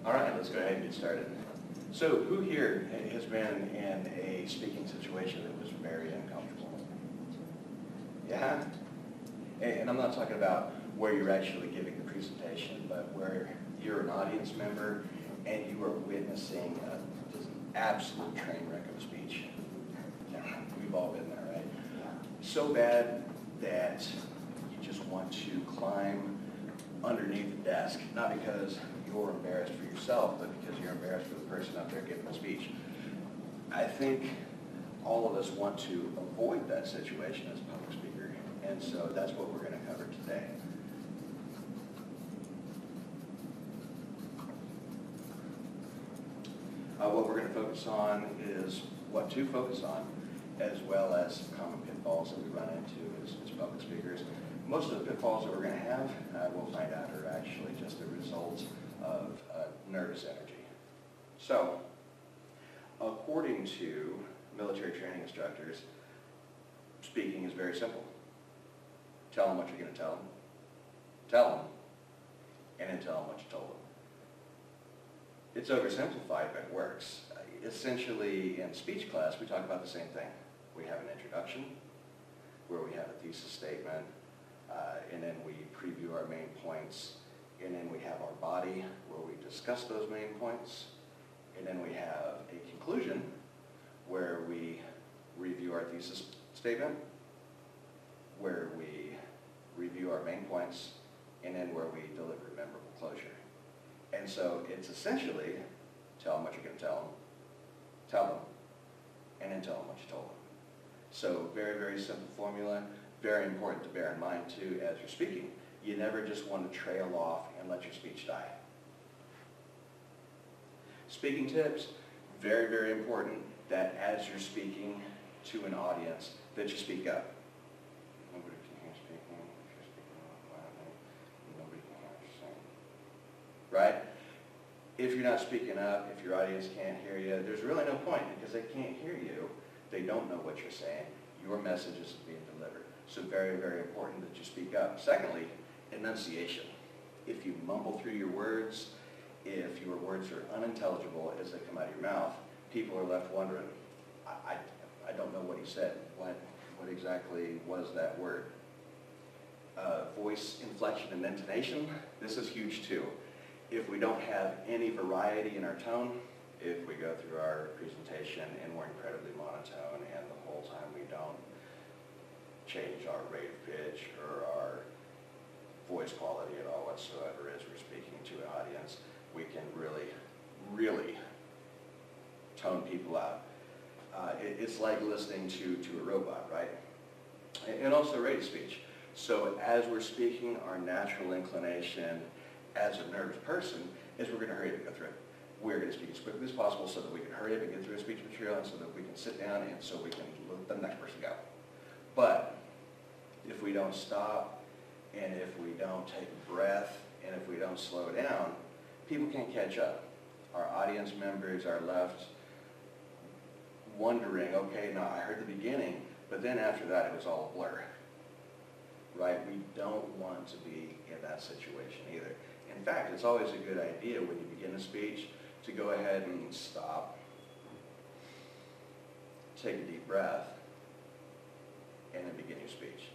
All right, let's go ahead and get started. So who here has been in a speaking situation that was very uncomfortable? Yeah? And I'm not talking about where you're actually giving the presentation, but where you're an audience member and you are witnessing just an absolute train wreck of a speech. Yeah, we've all been there, right? So bad that you just want to climb underneath the desk, not because you're embarrassed for yourself, but because you're embarrassed for the person up there giving the speech. I think all of us want to avoid that situation as a public speaker, and so that's what we're going to cover today. What we're going to focus on is what to focus on, as well as common pitfalls that we run into as public speakers. Most of the pitfalls that we're going to have, we'll find out, are actually just the result of nervous energy. So, according to military training instructors, speaking is very simple. Tell them what you're going to tell them, and then tell them what you told them. It's oversimplified, but it works. Essentially, in speech class, we talk about the same thing. We have an introduction, where we have a thesis statement, and then we preview our main points, and then we have our body, where we discuss those main points, and then we have a conclusion, where we review our thesis statement, where we review our main points, and then where we deliver a memorable closure. And so it's essentially, tell them what you're going to tell them, and then tell them what you told them. So very, very simple formula, very important to bear in mind too as you're speaking. You never just want to trail off and let your speech die. Speaking tips, very, very important that as you're speaking to an audience, that you speak up. Nobody can hear speaking. If you're speaking loudly, nobody can hear what you're saying. Right? If you're not speaking up, if your audience can't hear you, there's really no point because they can't hear you. They don't know what you're saying. Your message is being delivered. So very, very important that you speak up. Secondly, enunciation. If you mumble through your words, if your words are unintelligible as they come out of your mouth, people are left wondering, I don't know what he said. What exactly was that word? Voice inflection and intonation, this is huge too. If we don't have any variety in our tone, if we go through our presentation and we're incredibly monotone and the whole time we don't change our rate of pitch or our voice quality at all whatsoever as we're speaking to an audience, we can really, really tone people out. It's like listening to a robot, right? And also rate of speech. So as we're speaking, our natural inclination as a nervous person is we're going to hurry up and go through it. We're going to speak as quickly as possible so that we can hurry up and get through a speech material and so that we can sit down and so we can let the next person go. But if we don't stop and if we don't take a breath and if we don't slow down, people can't catch up. Our audience members are left wondering, okay, now I heard the beginning, but then after that it was all a blur. Right? We don't want to be in that situation either. In fact, it's always a good idea when you begin a speech to go ahead and stop, take a deep breath, and then begin your speech.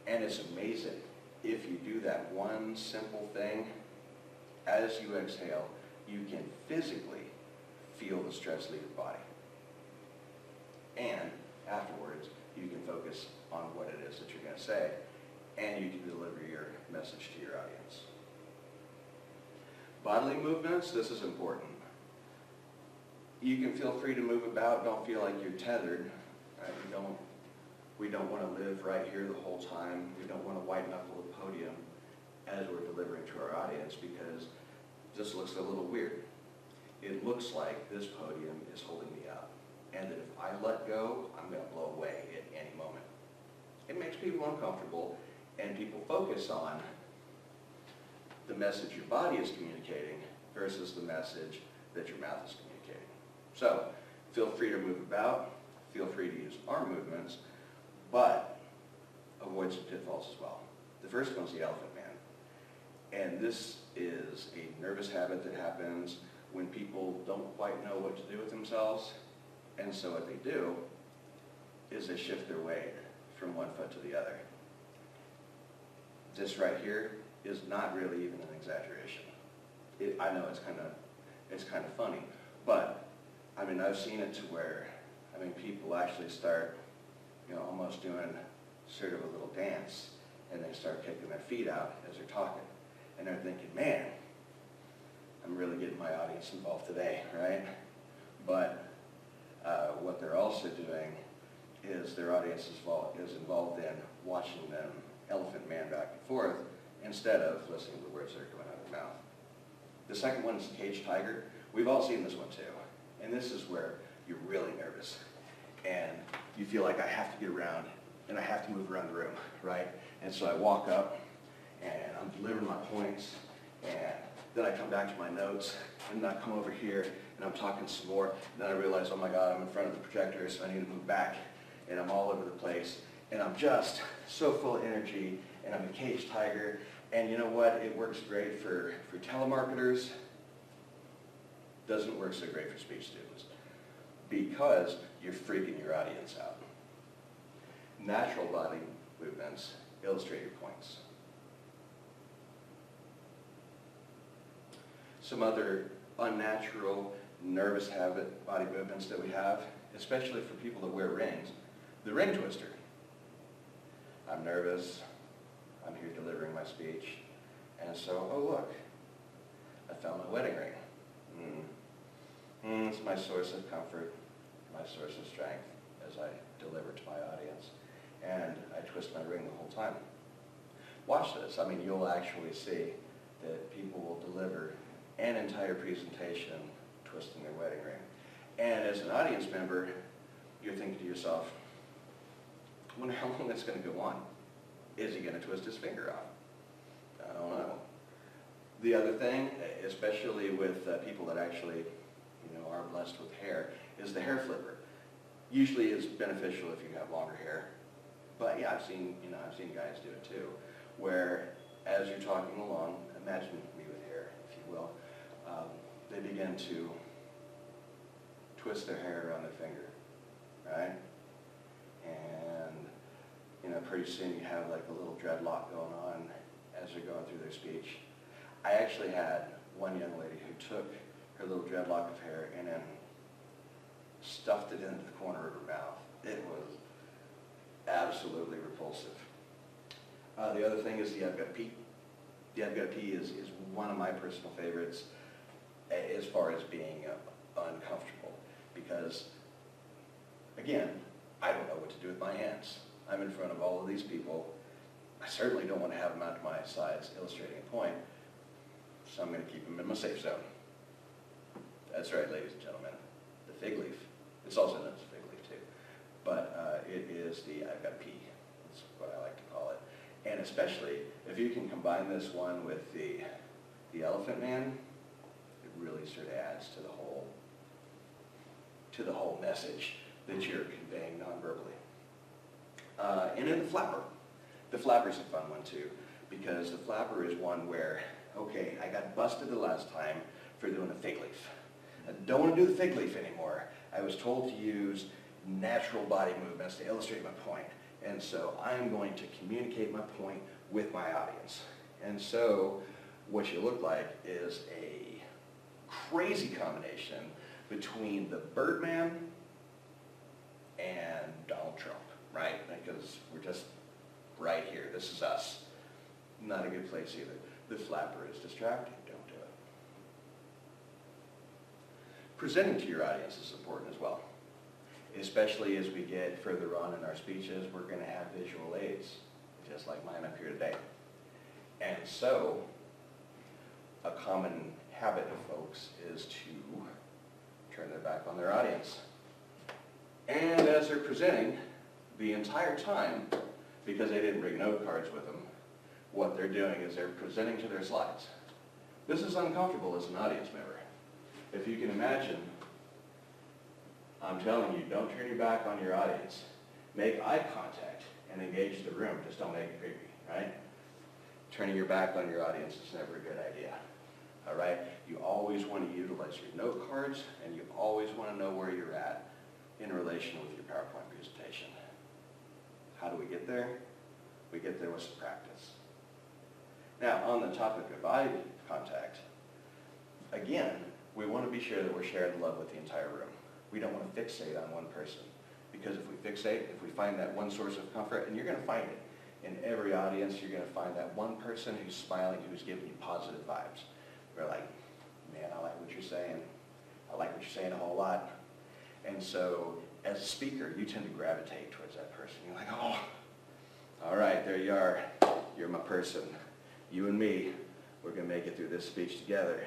And it's amazing if you do that one simple thing, as you exhale, you can physically feel the stress leave your body. And afterwards, you can focus on what it is that you're going to say, and you can deliver your message to your audience. Bodily movements, this is important. You can feel free to move about, don't feel like you're tethered. We don't want to live right here the whole time. We don't want to white knuckle the podium as we're delivering to our audience because this looks a little weird. It looks like this podium is holding me up, and that if I let go, I'm going to blow away at any moment. It makes people uncomfortable, and people focus on the message your body is communicating versus the message that your mouth is communicating. So, feel free to move about, feel free to use arm movements, but avoid some pitfalls as well. The first one's the elephant man. And this is a nervous habit that happens when people don't quite know what to do with themselves. And so what they do is they shift their weight from one foot to the other. This right here is not really even an exaggeration. I know it's kind of funny, but I mean, I've seen it to where, I mean, people actually start, almost doing sort of a little dance, and they start kicking their feet out as they're talking. And they're thinking, man, I'm really getting my audience involved today, right? But what they're also doing is their audience is involved in watching them elephant man back and forth instead of listening to the words that are coming out of their mouth. The second one is caged tiger. We've all seen this one too. And this is where you're really nervous. And you feel like I have to get around and I have to move around the room, right? And so I walk up and I'm delivering my points, and then I come back to my notes, and then I come over here and I'm talking some more, and then I realize, oh my God, I'm in front of the projector, so I need to move back, and I'm all over the place, and I'm just so full of energy, and I'm a caged tiger. And you know what? It works great for telemarketers. Doesn't work so great for speech students because you're freaking your audience out. Natural body movements illustrate your points. Some other unnatural, nervous habit body movements that we have, especially for people that wear rings. The ring twister. I'm nervous. I'm here delivering my speech. And so, oh look, I found my wedding ring. It's my source of comfort, my source of strength as I deliver to my audience. And I twist my ring the whole time. Watch this. I mean, you'll actually see that people will deliver an entire presentation twisting their wedding ring. And as an audience member, you're thinking to yourself, I wonder how long that's going to go on. Is he going to twist his finger off? I don't know. The other thing, especially with people that actually are blessed with hair, is the hair flipper. Usually it's beneficial if you have longer hair. But yeah, I've seen guys do it too, where as you're talking along, imagine me with hair, if you will, they begin to twist their hair around their finger, right? And pretty soon you have like a little dreadlock going on as they're going through their speech. I actually had one young lady who took her little dreadlock of hair and then stuffed it into the corner of her mouth. It was absolutely repulsive. The other thing is the I've got pee. The I've got pee is one of my personal favorites as far as being uncomfortable, because, again, I don't know what to do with my hands. I'm in front of all of these people. I certainly don't want to have them out to my sides illustrating a point, so I'm going to keep them in my safe zone. That's right, ladies and gentlemen, the fig leaf. It's also known as a fig leaf too, but it is the I've got pee. That's what I like to call it. And especially if you can combine this one with the elephant man, it really sort of adds to the whole message that you're conveying non-verbally. And then the flapper. The flapper's a fun one too, because the flapper is one where, okay, I got busted the last time for doing a fig leaf. I don't want to do the fig leaf anymore. I was told to use natural body movements to illustrate my point. And so I'm going to communicate my point with my audience. And so what you look like is a crazy combination between the Birdman and Donald Trump, right? Because we're just right here. This is us. Not a good place either. The flapper is distracting. Don't do it. Presenting to your audience is important as well. Especially as we get further on in our speeches, we're going to have visual aids, just like mine up here today. And so, a common habit of folks is to turn their back on their audience. And as they're presenting, the entire time, because they didn't bring note cards with them, what they're doing is they're presenting to their slides. This is uncomfortable as an audience member. If you can imagine, I'm telling you, don't turn your back on your audience. Make eye contact and engage the room. Just don't make it creepy, right? Turning your back on your audience is never a good idea. All right? You always want to utilize your note cards, and you always want to know where you're at in relation with your PowerPoint presentation. How do we get there? We get there with some practice. Now, on the topic of eye contact, again, we want to be sure that we're sharing love with the entire room. We don't want to fixate on one person, because if we fixate, if we find that one source of comfort, and you're going to find it in every audience, you're going to find that one person who's smiling, who's giving you positive vibes. We're like, man, I like what you're saying. I like what you're saying a whole lot. And so, as a speaker, you tend to gravitate towards that person. You're like, oh, all right, there you are. You're my person. You and me, we're going to make it through this speech together,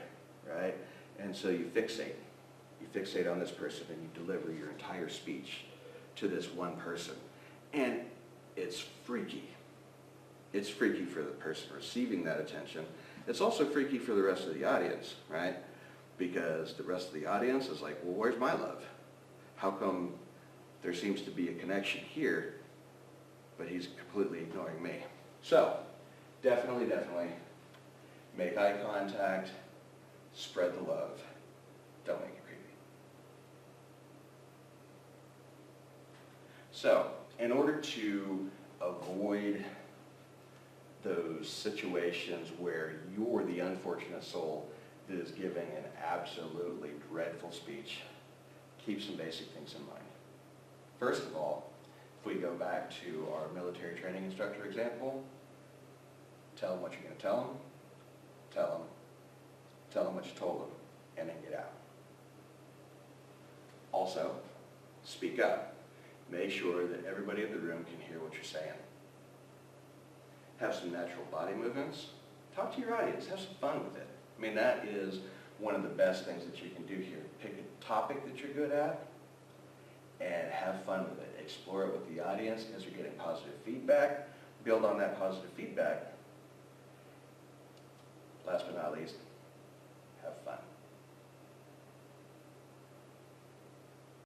right? And so you fixate. You fixate on this person, and you deliver your entire speech to this one person. And it's freaky. It's freaky for the person receiving that attention. It's also freaky for the rest of the audience, right? Because the rest of the audience is like, well, where's my love? How come there seems to be a connection here, but he's completely ignoring me? So, definitely make eye contact, spread the love. Don't make it creepy. So, in order to avoid those situations where you're the unfortunate soul that is giving an absolutely dreadful speech, keep some basic things in mind. First of all, if we go back to our military training instructor example, tell them what you're going to tell them, tell them what you told them, and then get out. Also, speak up. Make sure that everybody in the room can hear what you're saying. Have some natural body movements. Talk to your audience. Have some fun with it. I mean, that is one of the best things that you can do here. Pick a topic that you're good at and have fun with it. Explore it with the audience as you're getting positive feedback. Build on that positive feedback. Last but not least,